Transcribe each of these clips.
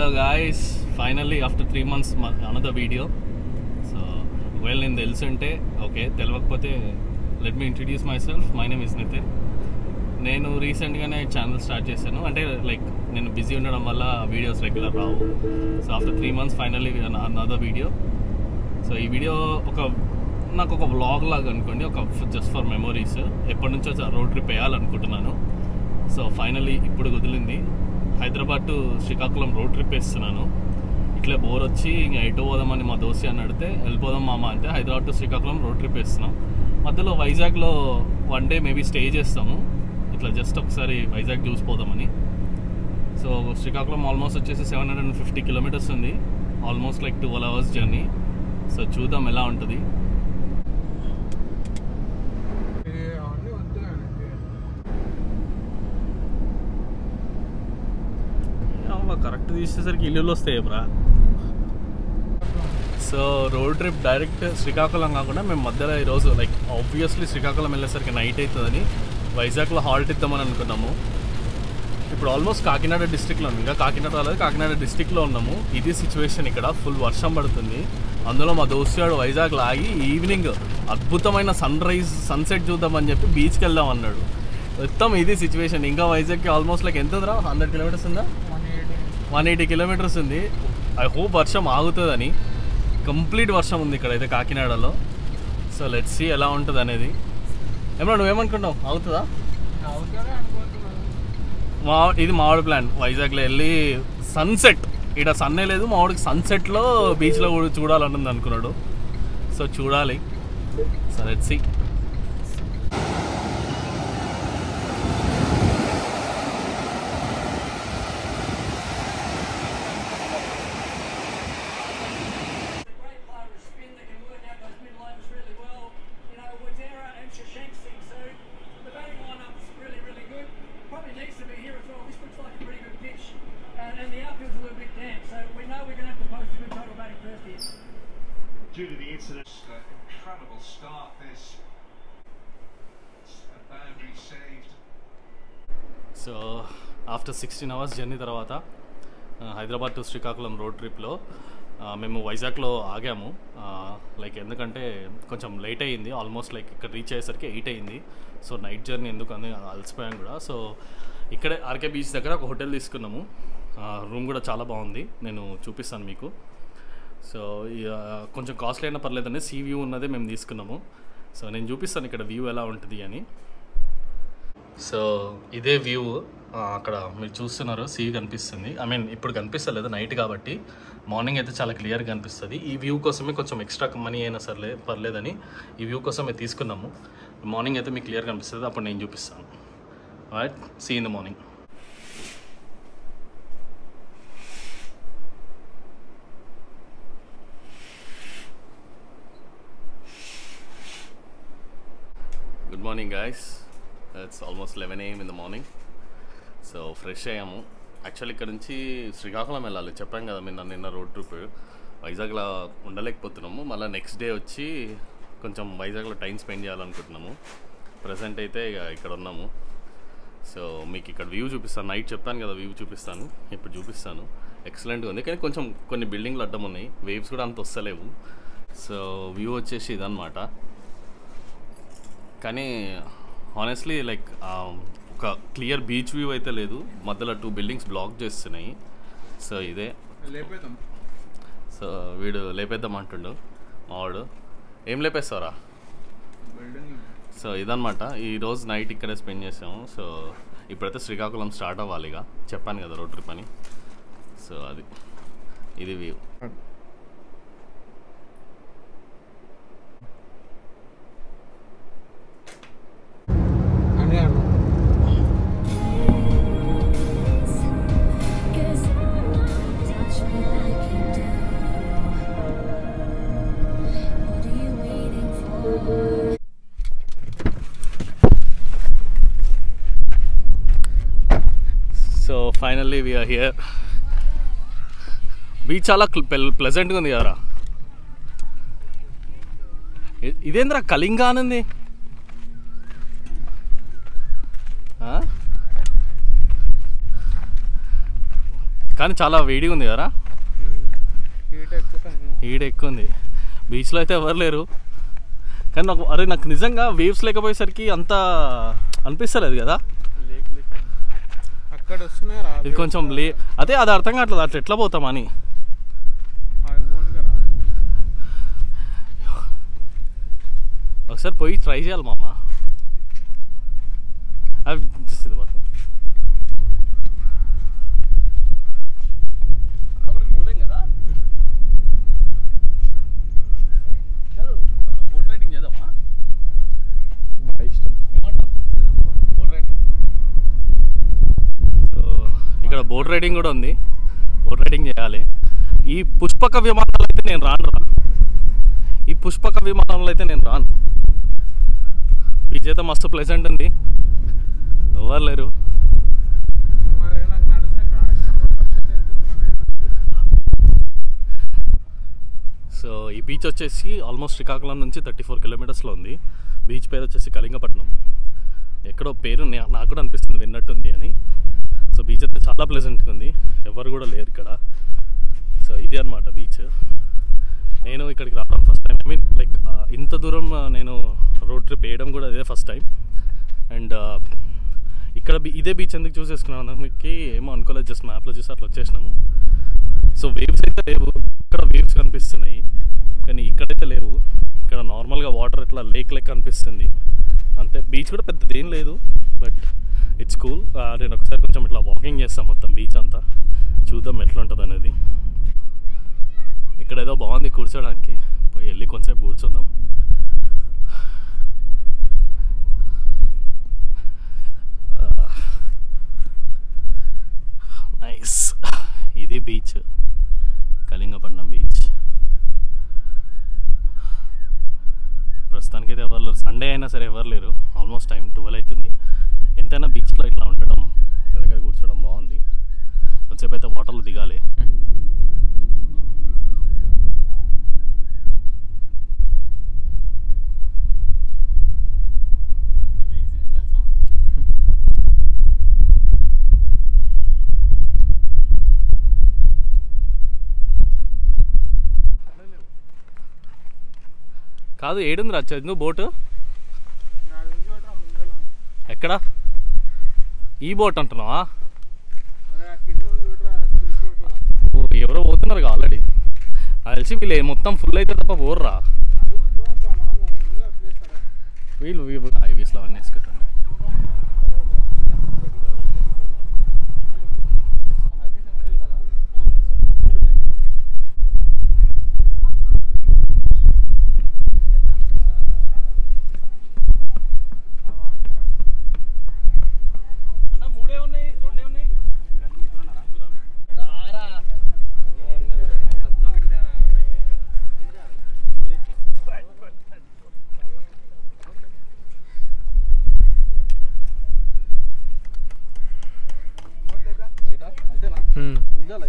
Hello guys, finally after 3 months another video. So well in తెలుసుంటే okay, తెలియకపోతే let me introduce myself. My name is Nitin. నేను రీసెంట్గానే channel start చేశాను. అంటే like నేను busy ఉండడం వల్ల వీడియోస్ రెగ్యులర్ రావు. So after 3 months finally another video. So ఈ వీడియో నాకు ఒక వ్లాగ్ లాగా అనుకోండి, ఒక జస్ట్ ఫర్ మెమోరీస్. ఎప్పటి నుంచో రోడ్ ట్రిప్ వేయాలనుకుంటున్నాను. సో ఫైనల్లీ ఇప్పుడు కుదిరింది. Hyderabad to Srikakulam road trip వేస్తున్నాను. ఇట్లే బోర్ వచ్చి ఇంకా ఎటు పోదామని మా దోస్త్ అని అడిగితే వెళ్ళిపోదాం మామ అంటే Hyderabad to Srikakulam road trip వేస్తున్నాం. మధ్యలో వైజాగ్లో 1 day మేబీ స్టే చేస్తాము. ఇట్లా జస్ట్ ఒకసారి వైజాగ్ చూసిపోదామని. సో శ్రీకాకుళం ఆల్మోస్ట్ వచ్చేసి 750 kilometers ఉంది. Almost like 12 hours journey. So చూద్దాం ఎలా ఉంటుంది. కరెక్ట్ తీసేసరికి ఇల్లులు వస్తాయి బ్రా. So road trip direct Srikakulam కాకుండా మేము మధ్యలో ఈరోజు లైక్ ఆబ్వియస్లీ శ్రీకాకుళం వెళ్ళేసరికి నైట్ అవుతుందని వైజాగ్లో హాల్ట్ ఇద్దామని అనుకున్నాము. ఇప్పుడు ఆల్మోస్ట్ కాకినాడ డిస్ట్రిక్ట్లో ఉంది. ఇంకా కాకినాడ రాలేదు, కాకినాడ డిస్ట్రిక్ట్లో ఉన్నాము. ఇది సిచ్యువేషన్. ఇక్కడ ఫుల్ వర్షం పడుతుంది. అందులో మా దోస్తుగాడు వైజాగ్లో ఆగి ఈవినింగ్ అద్భుతమైన సన్సెట్ చూద్దామని చెప్పి బీచ్కి వెళ్దాం అన్నాడు. మొత్తం ఇది సిచ్యువేషన్. ఇంకా వైజాగ్కి ఆల్మోస్ట్ లైక్ ఎంత ఉందిరా, 100 kilometers ఉందా, 180 kilometers ఉంది. ఐ హోప్ వర్షం ఆగుతుందని. కంప్లీట్ వర్షం ఉంది ఇక్కడైతే కాకినాడలో. సో లెట్స్ సీ ఎలా ఉంటుంది అనేది. ఏమన్నా నువ్వేమనుకుంటావు, అవుతుందా? ఇది మావాడి ప్లాన్. వైజాగ్లో వెళ్ళి సన్సెట్, ఇక్కడ సన్నే లేదు మావాడికి, సన్సెట్లో బీచ్లో కూడా చూడాలని అనుకున్నాడు. సో చూడాలి. So let's see. Due to the incident, incredible start this, a boundary saved. So after 16 hours journey తర్వాత హైదరాబాద్ టు శ్రీకాకుళం రోడ్ ట్రిప్లో మేము వైజాగ్లో ఆగాము. లైక్ ఎందుకంటే కొంచెం లేట్ అయ్యింది. ఆల్మోస్ట్ లైక్ ఇక్కడ రీచ్ అయ్యేసరికి 8 అయింది. సో నైట్ జర్నీ ఎందుకు అని అలసిపోయాం కూడా. సో ఇక్కడే ఆర్కే బీచ్ దగ్గర ఒక హోటల్ తీసుకున్నాము. రూమ్ కూడా చాలా బాగుంది, నేను చూపిస్తాను మీకు. సో కొంచెం కాస్ట్లీ అయినా పర్లేదని సీ వ్యూ ఉన్నదే మేము తీసుకున్నాము. సో నేను చూపిస్తాను ఇక్కడ వ్యూ ఎలా ఉంటుంది అని. సో ఇదే వ్యూ. అక్కడ మీరు చూస్తున్నారు సీ కనిపిస్తుంది. ఐ మీన్ ఇప్పుడు కనిపిస్తలేదు, నైట్ కాబట్టి. మార్నింగ్ అయితే చాలా క్లియర్గా కనిపిస్తుంది. ఈ వ్యూ కోసమే కొంచెం ఎక్స్ట్రా మనీ అయినా సరే పర్లేదని ఈ వ్యూ కోసమే తీసుకున్నాము. మార్నింగ్ అయితే మీకు క్లియర్గా కనిపిస్తుంది, అప్పుడు నేను చూపిస్తాను. Right, see in the morning. Good morning guys. It's almost 11 AM in the morning. So fresh అయ్యాము. యాక్చువల్లీ ఇక్కడ నుంచి శ్రీకాకుళం వెళ్ళాలి, చెప్పాం కదా నిన్న రోడ్ ట్రిప్. వైజాగ్లో ఉండలేకపోతున్నాము. మళ్ళీ నెక్స్ట్ డే వచ్చి కొంచెం వైజాగ్లో టైం స్పెండ్ చేయాలనుకుంటున్నాము. ప్రజెంట్ అయితే ఇక్కడ ఉన్నాము. సో మీకు ఇక్కడ వ్యూ చూపిస్తాను. నైట్ చెప్పాను కదా వ్యూ చూపిస్తాను, ఇప్పుడు చూపిస్తాను. ఎక్సలెంట్గా ఉంది, కానీ కొంచెం కొన్ని బిల్డింగ్లు అడ్డం ఉన్నాయి. వేవ్స్ కూడా అంత వస్తలేవు. సో వ్యూ వచ్చేసి ఇదన్నమాట. కానీ హానెస్ట్లీ లైక్ ఒక క్లియర్ బీచ్ వ్యూ అయితే లేదు. మధ్యలో 2 buildings బ్లాక్ చేస్తున్నాయి. సో ఇదే లేపేద్దాం. సో వీడు లేపేద్దాం అంటుండు మావాడు. ఏం లేపేస్తారా? సో ఇదన్నమాట. ఈరోజు నైట్ ఇక్కడే స్పెండ్ చేసాము. సో ఇప్పుడైతే శ్రీకాకుళం స్టార్ట్ అవ్వాలి. ఇక చెప్పాను కదా రోడ్ ట్రిప్ అని. సో ఇది view. So finally we are here. Beach చాలా ప్లెజెంట్గా ఉంది కదరా. ఇదేంద్రా కళింగా అనుంది. కానీ చాలా వేడిగా ఉంది కదా, హీట్ ఎక్కువ ఉంది. బీచ్లో అయితే ఎవరు లేరు, కానీ నాకు నిజంగా వేవ్స్ లేకపోయేసరికి అంత అనిపిస్తలేదు కదా. అక్కడ వస్తున్నాయి ఇది కొంచెం అదే అది అర్థం కావట్లేదు అట్లా ఎట్లా పోతామని. ఒకసారి పోయి ట్రై చేయాలి మామ. అవి ఇది మాకు పోలేం కదా. బోట్ రైడింగ్ చేద్దామా? ఇష్టం. ఏమంటావు బోట్ రైడింగ్? సో ఇక్కడ బోట్ రైడింగ్ కూడా ఉంది, బోట్ రైడింగ్ చేయాలి. ఈ పుష్పక విమానాలు అయితే నేను రాను. ఈ పుష్పక విమానంలో అయితే నేను రాను. బీచ్ అయితే మస్తు ప్లెజెంట్ ఉంది, ఎవరు లేరు. సో ఈ బీచ్ వచ్చేసి ఆల్మోస్ట్ శ్రీకాకుళం నుంచి 34 కిలోమీటర్స్లో ఉంది. బీచ్ పేరు వచ్చేసి కళింగపట్నం. ఎక్కడో పేరు నాకు కూడా అనిపిస్తుంది విన్నట్టుంది అని. సో బీచ్ అయితే చాలా ప్లెజెంట్గా ఉంది, ఎవరు కూడా లేరు ఇక్కడ. సో ఇది అనమాట బీచ్. నేను ఇక్కడికి రావడం first time. I mean like ఇంత దూరం నేను రోడ్ ట్రిప్ వేయడం కూడా ఇదే ఫస్ట్ టైం. అండ్ ఇక్కడ ఇదే బీచ్ ఎందుకు చూస్ చేసుకున్నాను మీకు ఏమో అనుకోలేదు, జస్ట్ మ్యాప్లో చూసి అట్లా వచ్చేసినాము. సో వేవ్స్ అయితే లేవు, ఇక్కడ వేవ్స్ కనిపిస్తున్నాయి కానీ ఇక్కడైతే లేవు. ఇక్కడ నార్మల్గా వాటర్ ఇట్లా లేక్ లెక్క అనిపిస్తుంది అంతే. బీచ్ కూడా పెద్దది ఏం లేదు, బట్ ఇట్స్ కూల్. నేను ఒకసారి కొంచెం ఇట్లా వాకింగ్ చేస్తాను మొత్తం బీచ్ అంతా, చూద్దాం ఎట్లా ఉంటుంది అనేది. ఇక్కడ ఏదో బాగుంది కూర్చోడానికి, పోయి వెళ్ళి కొంచెంసేపు కూర్చుందాం. నైస్. ఇది బీచ్, కళింగపట్నం బీచ్. ప్రస్తుతానికి అయితే ఎవరు లేరు, సండే అయినా సరే ఎవరు లేరు. ఆల్మోస్ట్ టైం 12 అవుతుంది. ఎంతైనా బీచ్లో ఇట్లా ఉండడం, దగ్గర కూర్చోవడం బాగుంది. కొంచెంసేపు అయితే వాటర్లో దిగాలి. కాదు ఏడుంది రా చందు బోటు? ఎక్కడ? ఈ బోట్ అంటున్నావా? ఎవరో పోతున్నారు ఆల్రెడీ. అది తెలిసి వీళ్ళు మొత్తం ఫుల్ అయితే తప్ప పోర్రా వీళ్ళు. ఐవీస్లో అవన్నీ వేసుకుంటున్నారు. గుంజాలి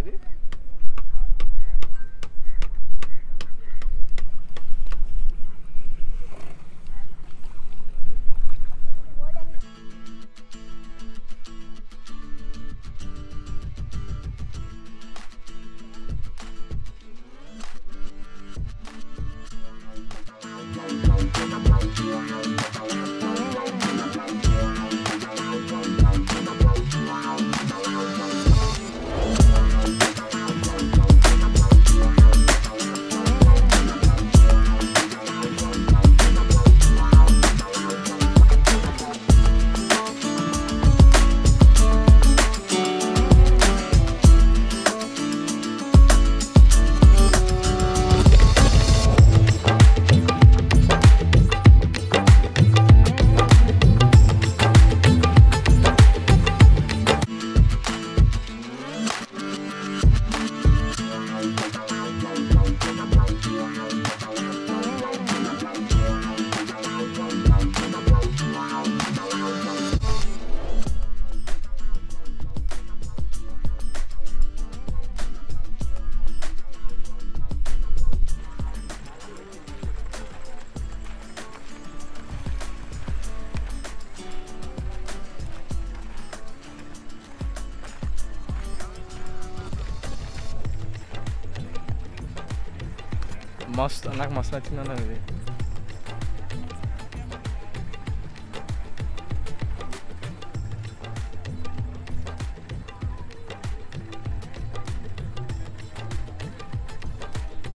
మస్తు నాకు మస్తు నచ్చింది అన్న ఇది.